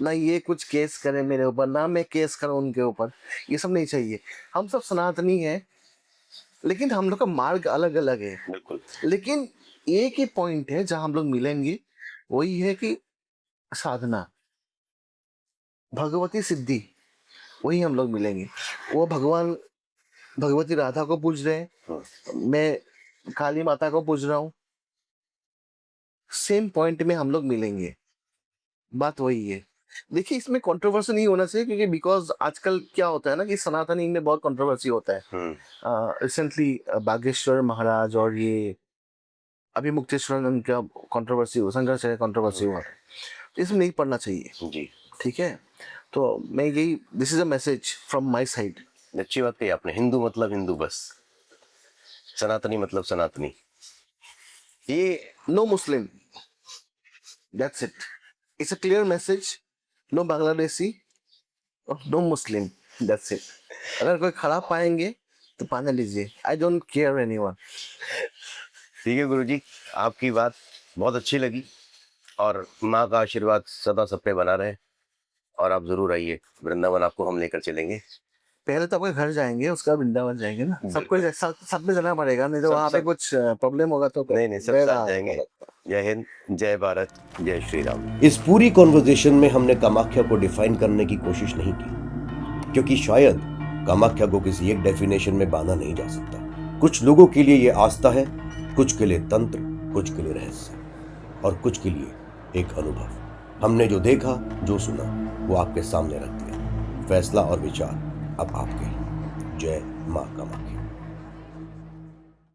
ना ये कुछ केस करे मेरे ऊपर, ना मैं केस करूं उनके ऊपर, ये सब नहीं चाहिए। हम सब सनातनी हैं, लेकिन हम लोग का मार्ग अलग अलग है। बिल्कुल। लेकिन एक ही पॉइंट है जहां हम लोग मिलेंगे, वही है कि साधना, भगवती सिद्धि, वही हम लोग मिलेंगे। वो भगवान भगवती राधा को पूज रहे हैं, मैं काली माता को पूज रहा हूँ, सेम पॉइंट में हम लोग मिलेंगे। बात वही है। देखिए इसमें कंट्रोवर्सी नहीं होना चाहिए, क्योंकि बिकॉज आजकल क्या होता है ना कि सनातनी में बहुत कंट्रोवर्सी होता है। रिसेंटली बागेश्वर महाराज और ये अभी मुक्तेश्वर का कंट्रोवर्सी हुआ, संघर्ष का कंट्रोवर्सी हुआ, तो इसमें नहीं पढ़ना चाहिए जी, ठीक है। तो मैं यही, this is a message from my side. अच्छी बात कही आपने। हिंदू मतलब हिंदू बस, सनातनी मतलब सनातनी। ये no Muslim, that's it, it's a clear message, no Bangladeshi और नो मुस्लिम, दैट्स इट। अगर कोई खराब पाएंगे तो पाने लीजिए, आई डोंट केयर एनीवन। ठीक है गुरुजी, आपकी बात बहुत अच्छी लगी और माँ का आशीर्वाद सदा सब पे बना रहे, और आप जरूर आइए वृंदावन, आपको हम लेकर चलेंगे। पहले तो आपके घर जाएंगे, उसके बाद वृंदावन जाएंगे ना, सबको सब में जाना पड़ेगा, नहीं तो वहाँ पे कुछ प्रॉब्लम होगा तो नहीं सब साथ जाएंगे। जय हिंद, जय भारत, जय श्री राम। इस पूरी कॉन्वर्जेशन में हमने कामाख्या को डिफाइन करने की कोशिश नहीं की, क्योंकि शायद कामाख्या को किसी एक डेफिनेशन में बांधा नहीं जा सकता। कुछ लोगों के लिए यह आस्था है, कुछ के लिए तंत्र, कुछ के लिए रहस्य, और कुछ के लिए एक अनुभव। हमने जो देखा, जो सुना, वो आपके सामने रख दिया। फैसला और विचार अब आपके हैं। जय मां कामाख्या।